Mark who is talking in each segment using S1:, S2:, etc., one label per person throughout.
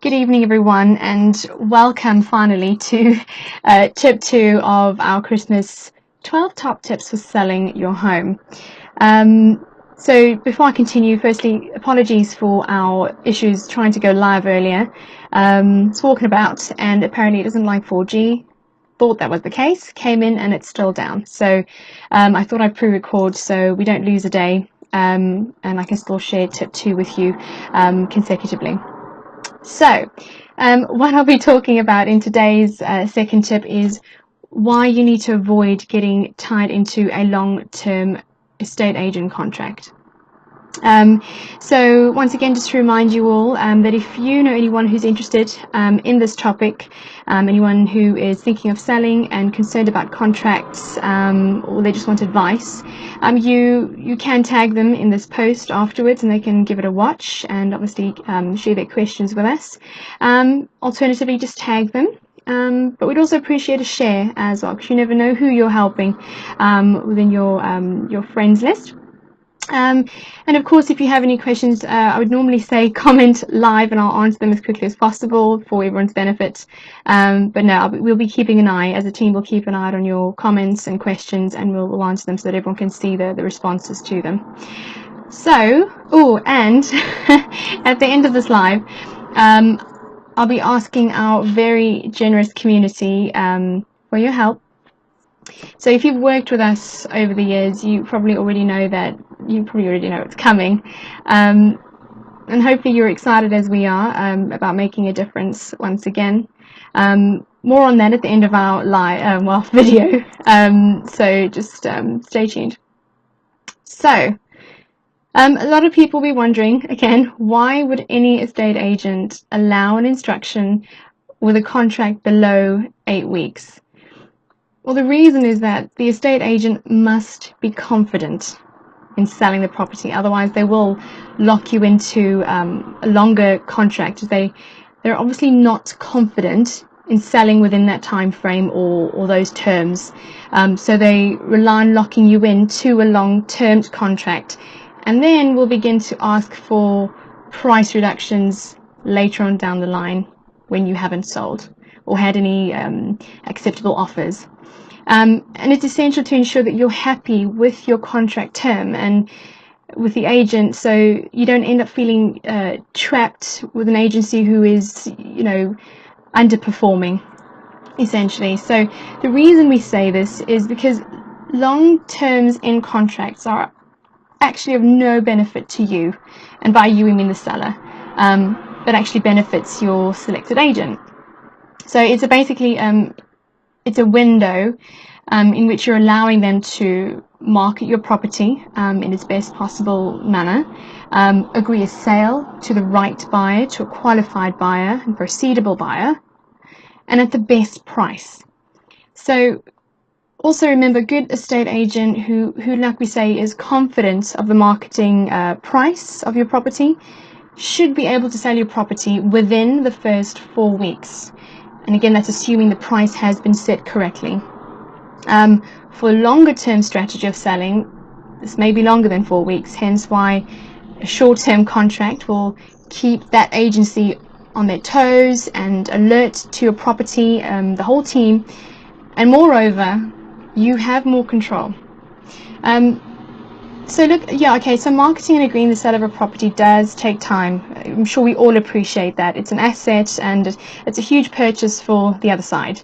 S1: Good evening, everyone, and welcome finally to tip 2 of our Christmas 12 top tips for selling your home. So before I continue, firstly, apologies for our issues trying to go live earlier. It's walking about and apparently it doesn't like 4G. Thought that was the case, came in and it's still down. So I thought I'd pre-record so we don't lose a day and I can still share tip 2 with you consecutively. So, what I'll be talking about in today's second tip is why you need to avoid getting tied into a long-term estate agent contract. So once again, just to remind you all that if you know anyone who's interested in this topic, anyone who is thinking of selling and concerned about contracts, or they just want advice, you can tag them in this post afterwards and they can give it a watch and obviously share their questions with us. Alternatively, just tag them. But we'd also appreciate a share as well, because you never know who you're helping within your friends list. And of course, if you have any questions, I would normally say comment live and I'll answer them as quickly as possible for everyone's benefit. But no, we'll be keeping an eye, as a team we'll keep an eye on your comments and questions and we'll answer them so that everyone can see the responses to them. So, and at the end of this live, I'll be asking our very generous community for your help. So if you've worked with us over the years, you probably already know it's coming. And hopefully you're excited as we are about making a difference once again. More on that at the end of our live video. So just stay tuned. So a lot of people will be wondering, again, why would any estate agent allow an instruction with a contract below 8 weeks? Well, the reason is that the estate agent must be confident in selling the property. Otherwise, they will lock you into a longer contract. They're obviously not confident in selling within that time frame or those terms. So they rely on locking you into a long-term contract, and then will begin to ask for price reductions later on down the line when you haven't sold or had any acceptable offers. And it's essential to ensure that you're happy with your contract term and with the agent, so you don't end up feeling trapped with an agency who is, underperforming, essentially. So the reason we say this is because long terms in contracts are actually of no benefit to you, and by you I mean the seller, but actually benefits your selected agent. So it's basically it's a window in which you're allowing them to market your property in its best possible manner, agree a sale to the right buyer, to a qualified buyer and proceedable buyer, and at the best price. So also remember, good estate agent who like we say is confident of the marketing price of your property should be able to sell your property within the first 4 weeks. And again, that's assuming the price has been set correctly. For a longer term strategy of selling, this may be longer than 4 weeks, hence why a short-term contract will keep that agency on their toes and alert to your property, the whole team, and moreover, you have more control. So marketing and agreeing the sale of a property does take time. I'm sure we all appreciate that. It's an asset and it's a huge purchase for the other side.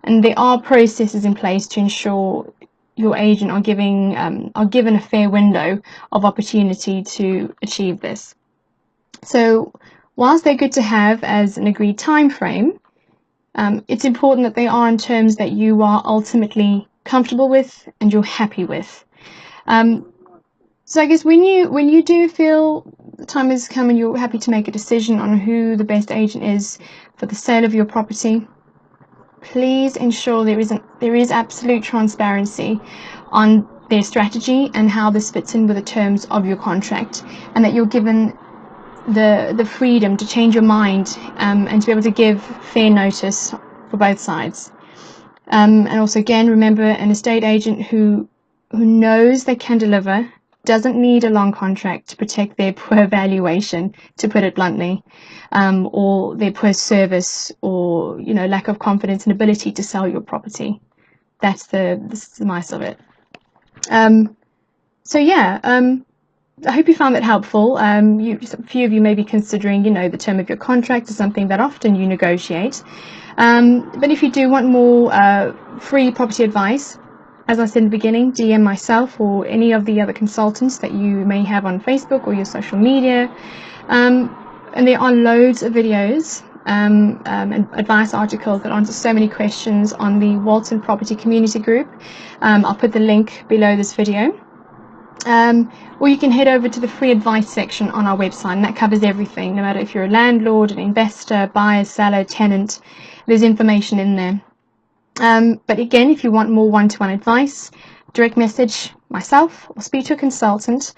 S1: And there are processes in place to ensure your agent are given a fair window of opportunity to achieve this. So whilst they're good to have as an agreed time frame, it's important that they are on terms that you are ultimately comfortable with and you're happy with. So I guess when you do feel the time has come and you're happy to make a decision on who the best agent is for the sale of your property, please ensure there is absolute transparency on their strategy and how this fits in with the terms of your contract, and that you're given the freedom to change your mind and to be able to give fair notice for both sides. And also, again, remember, an estate agent who knows they can deliver doesn't need a long contract to protect their poor valuation, to put it bluntly, or their poor service, or lack of confidence and ability to sell your property. That's the mice of it. So yeah, I hope you found that helpful. A few of you may be considering, the term of your contract is something that often you negotiate. But if you do want more free property advice, as I said in the beginning, DM myself or any of the other consultants that you may have on Facebook or your social media. And there are loads of videos and advice articles that answer so many questions on the Walton Property Community Group. I'll put the link below this video. Or you can head over to the free advice section on our website, and that covers everything, no matter if you're a landlord, an investor, buyer, seller, tenant. There's information in there. But again, if you want more one-to-one advice, direct message myself or speak to a consultant.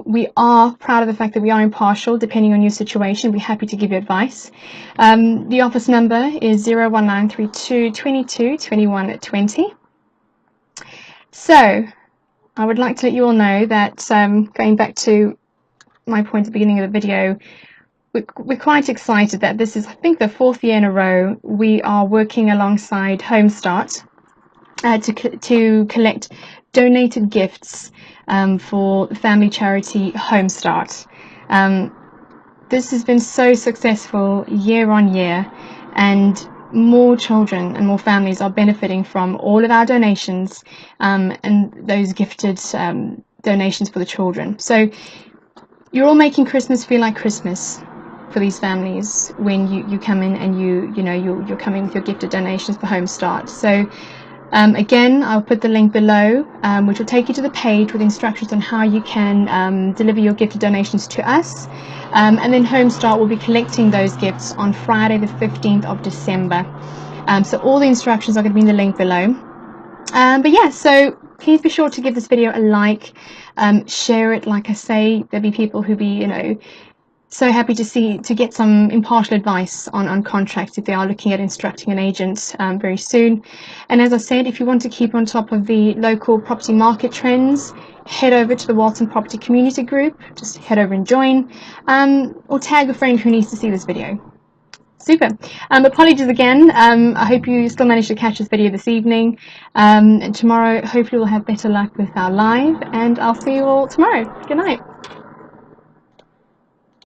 S1: We are proud of the fact that we are impartial depending on your situation. We're happy to give you advice. The office number is 01932 22 21 20. So I would like to let you all know that, going back to my point at the beginning of the video, we're quite excited that this is, I think, the 4th year in a row we are working alongside Homestart to collect donated gifts for the family charity Homestart. This has been so successful year on year, and more children and more families are benefiting from all of our donations and those gifted donations for the children. So you're all making Christmas feel like Christmas for these families when you come in and you're coming with your gifted donations for Homestart. So again, I'll put the link below, which will take you to the page with instructions on how you can deliver your gifted donations to us. And then Homestart will be collecting those gifts on Friday the 15th of December. So all the instructions are going to be in the link below. But yeah, so please be sure to give this video a like, share it. Like I say, there'll be people who be, so happy to get some impartial advice on contracts if they are looking at instructing an agent very soon. And as I said, if you want to keep on top of the local property market trends, head over to the Walton Property Community Group. Just head over and join, or tag a friend who needs to see this video. Super. Apologies again. I hope you still managed to catch this video this evening. And tomorrow, hopefully we'll have better luck with our live, and I'll see you all tomorrow. Good night.